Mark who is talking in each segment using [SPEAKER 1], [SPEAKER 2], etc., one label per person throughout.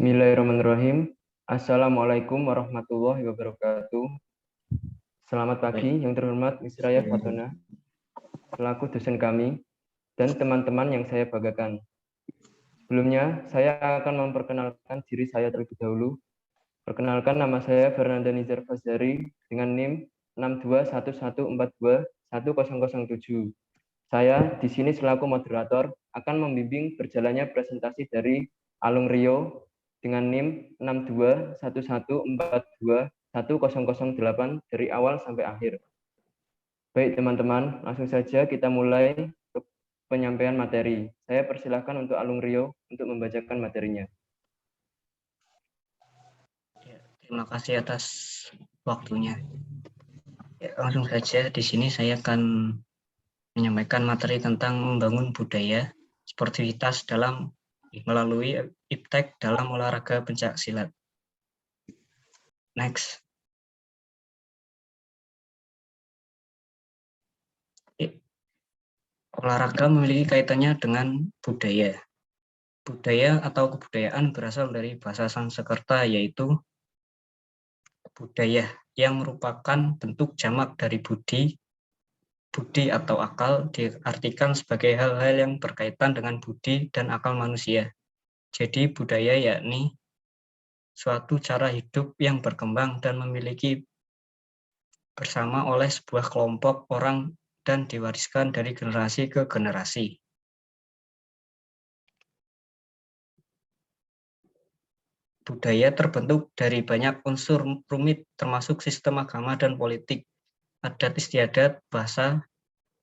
[SPEAKER 1] Bismillahirrahmanirrahim. Assalamualaikum warahmatullahi wabarakatuh. Selamat pagi yang terhormat Miss Raya Fatona, selaku dosen kami, dan teman-teman yang saya banggakan. Sebelumnya, saya akan memperkenalkan diri saya terlebih dahulu. Perkenalkan, nama saya Fernanda Nizar Fazari dengan NIM 6211421007. Saya di sini selaku moderator akan membimbing berjalannya presentasi dari Alung Rio dengan NIM 6211421008 dari awal sampai akhir. Baik teman-teman, langsung saja kita mulai ke penyampaian materi. Saya persilahkan untuk Alung Rio untuk membacakan materinya.
[SPEAKER 2] Terima kasih atas waktunya. Langsung saja di sini saya akan menyampaikan materi tentang membangun budaya sportivitas melalui iptek dalam olahraga pencak silat. Next. Olahraga memiliki kaitannya dengan budaya. Budaya atau kebudayaan berasal dari bahasa Sanskerta, yaitu budaya, yang merupakan bentuk jamak dari budi. Budi atau akal diartikan sebagai hal-hal yang berkaitan dengan budi dan akal manusia. Jadi budaya yakni suatu cara hidup yang berkembang dan memiliki bersama oleh sebuah kelompok orang dan diwariskan dari generasi ke generasi. Budaya terbentuk dari banyak unsur rumit termasuk sistem agama dan politik, adat istiadat, bahasa,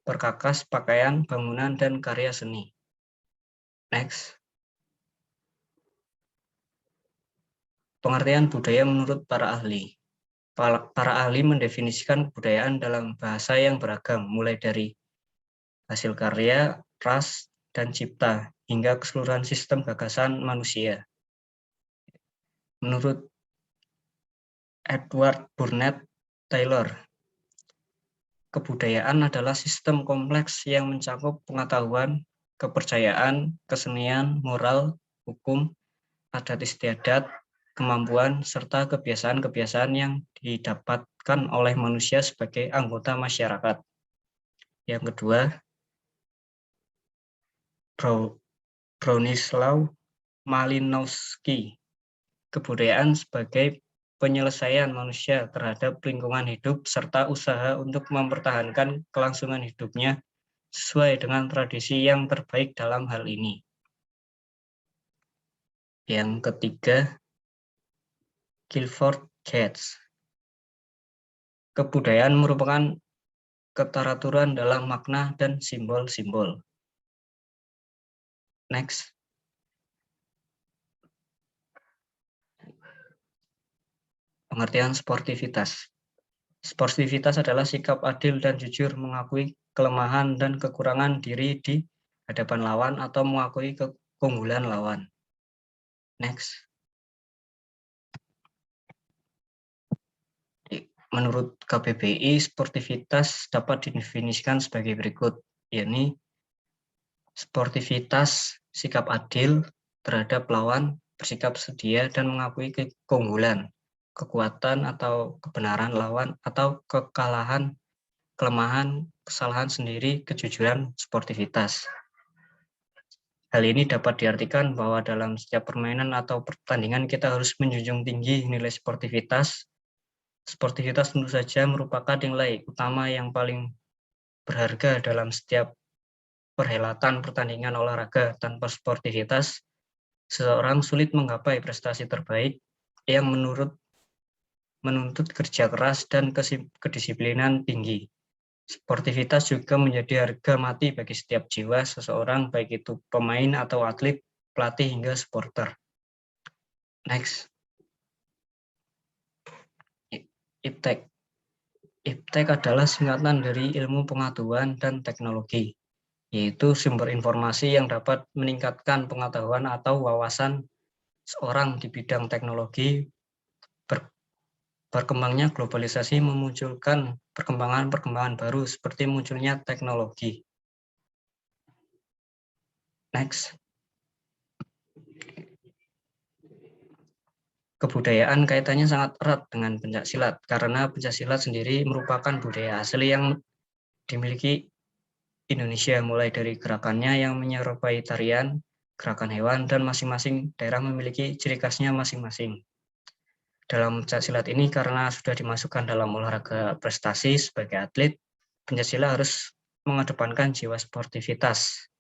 [SPEAKER 2] perkakas, pakaian, bangunan, dan karya seni. Next. Pengertian budaya menurut para ahli. Para ahli mendefinisikan kebudayaan dalam bahasa yang beragam, mulai dari hasil karya, ras, dan cipta, hingga keseluruhan sistem gagasan manusia. Menurut Edward Burnett Taylor, kebudayaan adalah sistem kompleks yang mencakup pengetahuan, kepercayaan, kesenian, moral, hukum, adat istiadat, kemampuan, serta kebiasaan-kebiasaan yang didapatkan oleh manusia sebagai anggota masyarakat. Yang kedua, Bronislaw Malinowski, kebudayaan sebagai penyelesaian manusia terhadap lingkungan hidup serta usaha untuk mempertahankan kelangsungan hidupnya sesuai dengan tradisi yang terbaik dalam hal ini. Yang ketiga, Guilford Geertz, kebudayaan merupakan keteraturan dalam makna dan simbol-simbol. Next. Pengertian sportivitas. Sportivitas adalah sikap adil dan jujur, mengakui kelemahan dan kekurangan diri di hadapan lawan atau mengakui keunggulan lawan. Next. Menurut KBBI, sportivitas dapat didefinisikan sebagai berikut, yakni sportivitas sikap adil terhadap lawan, bersikap sedia dan mengakui keunggulan, kekuatan atau kebenaran lawan atau kekalahan, kelemahan, kesalahan sendiri, kejujuran, sportivitas. Hal ini dapat diartikan bahwa dalam setiap permainan atau pertandingan kita harus menjunjung tinggi nilai sportivitas. Sportivitas tentu saja merupakan nilai utama yang paling berharga dalam setiap perhelatan pertandingan olahraga. Tanpa sportivitas, seseorang sulit menggapai prestasi terbaik yang menuntut kerja keras dan kedisiplinan tinggi. Sportivitas juga menjadi harga mati bagi setiap jiwa seseorang, baik itu pemain atau atlet, pelatih hingga supporter. Next. Iptek. Iptek adalah singkatan dari ilmu pengetahuan dan teknologi, yaitu sumber informasi yang dapat meningkatkan pengetahuan atau wawasan seorang di bidang teknologi. Berkembangnya globalisasi memunculkan perkembangan-perkembangan baru seperti munculnya teknologi. Next. kebudayaan kaitannya sangat erat dengan pencaksilat karena pencaksilat sendiri merupakan budaya asli yang dimiliki Indonesia, mulai dari gerakannya yang menyerupai tarian, gerakan hewan, dan masing-masing daerah memiliki ciri khasnya masing-masing. Dalam pencaksilat ini karena sudah dimasukkan dalam olahraga prestasi sebagai atlet, pencaksilat harus mengedepankan jiwa sportivitas.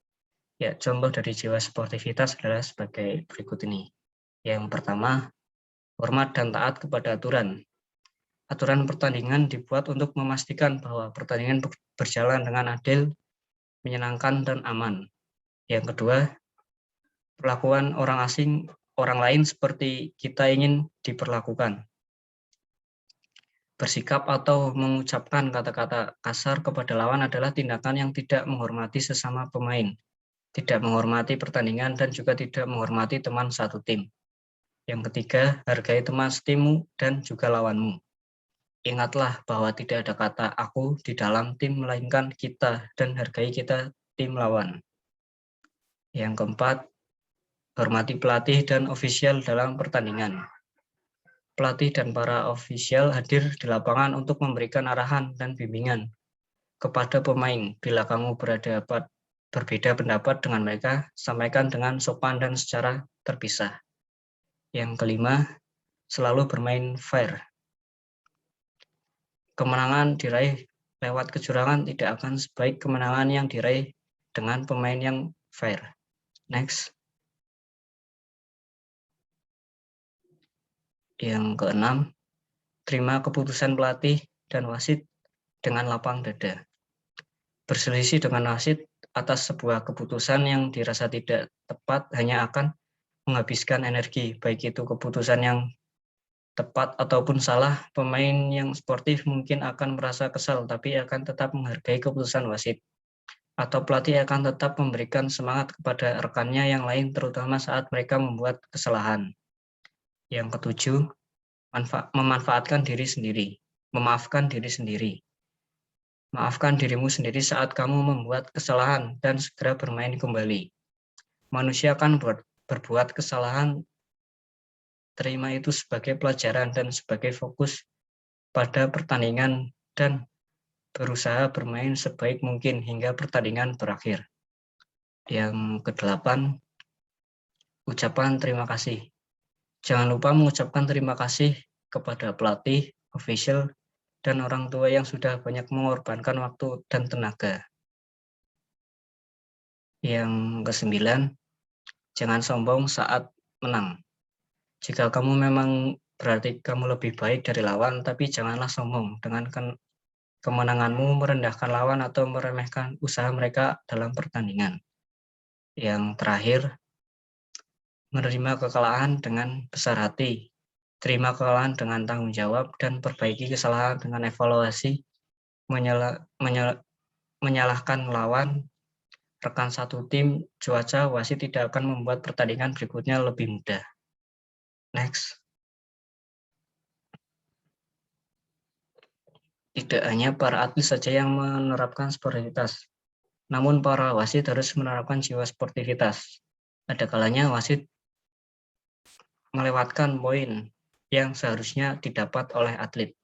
[SPEAKER 2] Ya, contoh dari jiwa sportivitas adalah sebagai berikut ini. Yang pertama, hormat dan taat kepada aturan. Aturan pertandingan dibuat untuk memastikan bahwa pertandingan berjalan dengan adil, menyenangkan, dan aman. Yang kedua, perlakuan orang lain seperti kita ingin diperlakukan. Bersikap atau mengucapkan kata-kata kasar kepada lawan adalah tindakan yang tidak menghormati sesama pemain, tidak menghormati pertandingan, dan juga tidak menghormati teman satu tim. Yang ketiga, hargai teman setimu dan juga lawanmu. Ingatlah bahwa tidak ada kata aku di dalam tim, melainkan kita, dan hargai kita tim lawan. Yang keempat, hormati pelatih dan ofisial dalam pertandingan. Pelatih dan para ofisial hadir di lapangan untuk memberikan arahan dan bimbingan kepada pemain. Bila kamu berbeda pendapat dengan mereka, sampaikan dengan sopan dan secara terpisah. Yang kelima, selalu bermain fair. Kemenangan diraih lewat kecurangan tidak akan sebaik kemenangan yang diraih dengan pemain yang fair. Next. Yang keenam, terima keputusan pelatih dan wasit dengan lapang dada. Berselisih dengan wasit atas sebuah keputusan yang dirasa tidak tepat hanya akan menghabiskan energi, baik itu keputusan yang tepat ataupun salah. Pemain yang sportif mungkin akan merasa kesal, tapi akan tetap menghargai keputusan wasit. Atau pelatih akan tetap memberikan semangat kepada rekannya yang lain, terutama saat mereka membuat kesalahan. Yang ketujuh, memaafkan diri sendiri. Maafkan dirimu sendiri saat kamu membuat kesalahan dan segera bermain kembali. Manusia akan berbuat kesalahan, terima itu sebagai pelajaran dan sebagai fokus pada pertandingan dan berusaha bermain sebaik mungkin hingga pertandingan berakhir. Yang kedelapan, ucapan terima kasih. Jangan lupa mengucapkan terima kasih kepada pelatih, official, dan orang tua yang sudah banyak mengorbankan waktu dan tenaga. Yang kesembilan, jangan sombong saat menang. Jika kamu memang berarti kamu lebih baik dari lawan, tapi janganlah sombong dengan kemenanganmu, merendahkan lawan atau meremehkan usaha mereka dalam pertandingan. Yang terakhir, menerima kekalahan dengan besar hati. Terima kekalahan dengan tanggung jawab dan perbaiki kesalahan dengan evaluasi. Menyalahkan lawan, rekan satu tim, cuaca, wasit tidak akan membuat pertandingan berikutnya lebih mudah. Next. Tidak hanya para atlet saja yang menerapkan sportivitas, namun para wasit harus menerapkan jiwa sportivitas. Ada kalanya wasit melewatkan poin yang seharusnya didapat oleh atlet.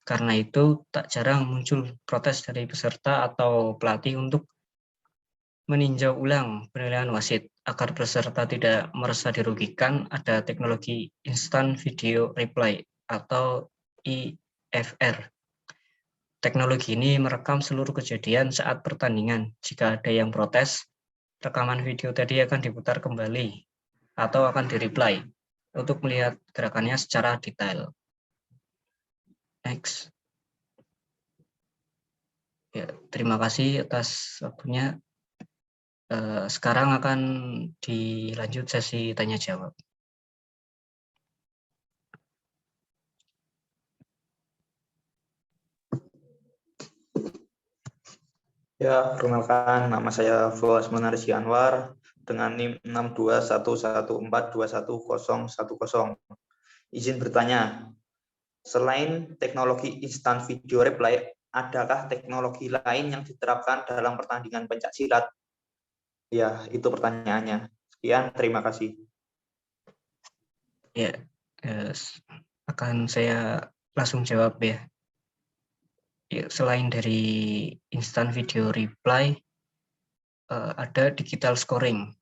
[SPEAKER 2] Karena itu, tak jarang muncul protes dari peserta atau pelatih untuk meninjau ulang penilaian wasit. Agar peserta tidak merasa dirugikan, ada teknologi Instant Video Replay atau IVR. Teknologi ini merekam seluruh kejadian saat pertandingan. Jika ada yang protes, rekaman video tadi akan diputar kembali atau akan di-replay untuk melihat gerakannya secara detail. Next. Ya, terima kasih atas waktunya. Sekarang akan dilanjut sesi tanya jawab.
[SPEAKER 3] Ya, perkenalkan nama saya Fawaz Manarsi Anwar dengan NIM 62114211010. Izin bertanya, selain teknologi instant video replay, adakah teknologi lain yang diterapkan dalam pertandingan pencaksilat? Ya, itu pertanyaannya. Sekian, terima kasih.
[SPEAKER 2] Ya, Akan saya langsung jawab ya. Selain dari instant video reply, ada digital scoring.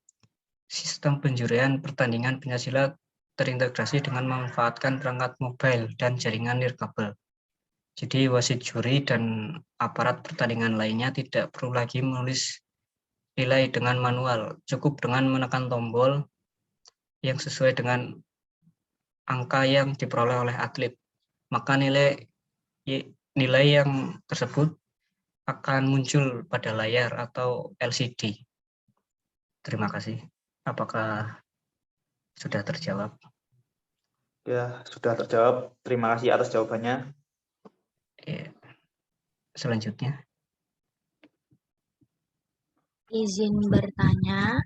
[SPEAKER 2] Sistem penjurian pertandingan pencaksilat terintegrasi dengan memanfaatkan perangkat mobile dan jaringan nirkabel. Jadi wasit juri dan aparat pertandingan lainnya tidak perlu lagi menulis nilai dengan manual, cukup dengan menekan tombol yang sesuai dengan angka yang diperoleh oleh atlet. Maka nilai yang tersebut akan muncul pada layar atau LCD. Terima kasih. Apakah sudah terjawab?
[SPEAKER 3] Ya, sudah terjawab. Terima kasih atas jawabannya.
[SPEAKER 2] Ya. Selanjutnya.
[SPEAKER 4] Izin bertanya.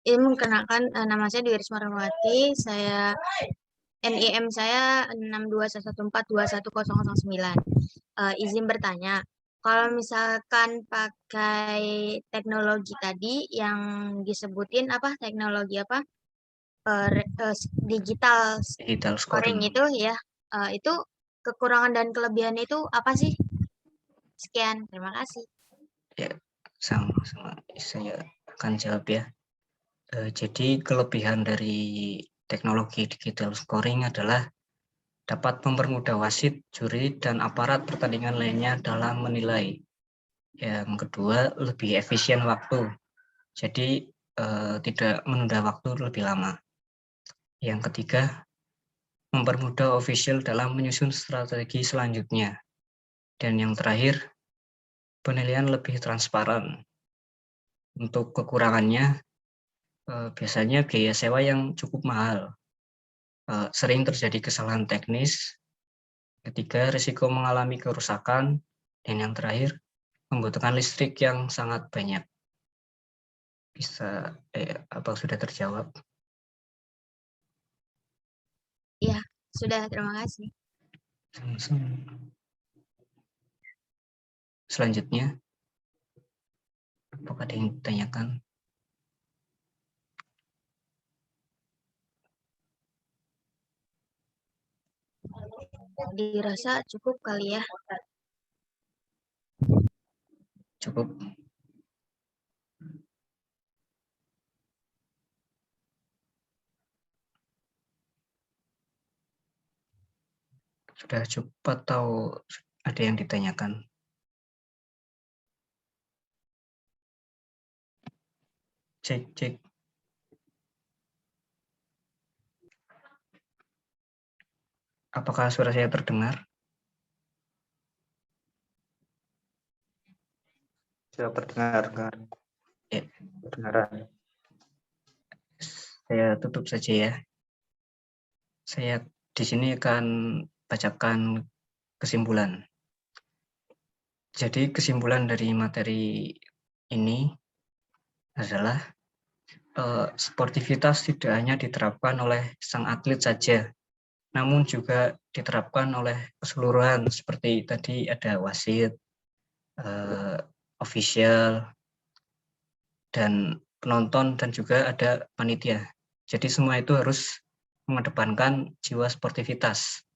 [SPEAKER 4] Ini mengenalkan nama saya Dwi Risma Rahmawati. Saya NIM saya 621142109. Izin bertanya, kalau misalkan pakai teknologi tadi yang disebutin apa teknologi apa digital scoring itu ya, itu kekurangan dan kelebihan itu apa sih? Sekian, terima kasih.
[SPEAKER 2] Ya, sama-sama saya akan jawab ya. Jadi kelebihan dari teknologi digital scoring adalah dapat mempermudah wasit, juri, dan aparat pertandingan lainnya dalam menilai. Yang kedua, lebih efisien waktu. Jadi tidak menunda waktu lebih lama. Yang ketiga, mempermudah official dalam menyusun strategi selanjutnya. Dan yang terakhir, penilaian lebih transparan. Untuk kekurangannya, biasanya biaya sewa yang cukup mahal. Sering terjadi kesalahan teknis. Ketiga, risiko mengalami kerusakan. Dan yang terakhir, membutuhkan listrik yang sangat banyak. Bisa, apa sudah terjawab?
[SPEAKER 4] Ya, sudah, terima kasih.
[SPEAKER 2] Selanjutnya, apakah ada yang ditanyakan?
[SPEAKER 4] Dirasa cukup kali ya.
[SPEAKER 2] Cukup. Sudah cukup atau ada yang ditanyakan? Cek. Apakah suara saya terdengar?
[SPEAKER 3] Sudah terdengar.
[SPEAKER 2] Ya.
[SPEAKER 3] Kedengaran.
[SPEAKER 2] Saya tutup saja ya. Saya di sini akan bacakan kesimpulan. Jadi kesimpulan dari materi ini adalah sportivitas tidak hanya diterapkan oleh sang atlet saja, namun juga diterapkan oleh keseluruhan seperti tadi ada wasit, official, dan penonton, dan juga ada panitia. Jadi semua itu harus mengedepankan jiwa sportivitas.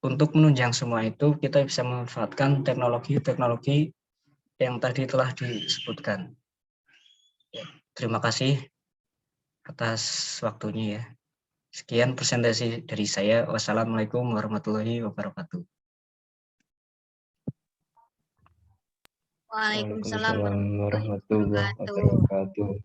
[SPEAKER 2] Untuk menunjang semua itu, kita bisa memanfaatkan teknologi-teknologi yang tadi telah disebutkan. Terima kasih atas waktunya ya. Sekian presentasi dari saya. Wassalamualaikum warahmatullahi wabarakatuh.
[SPEAKER 4] Waalaikumsalam
[SPEAKER 1] Waalaikumsalam warahmatullahi wabarakatuh.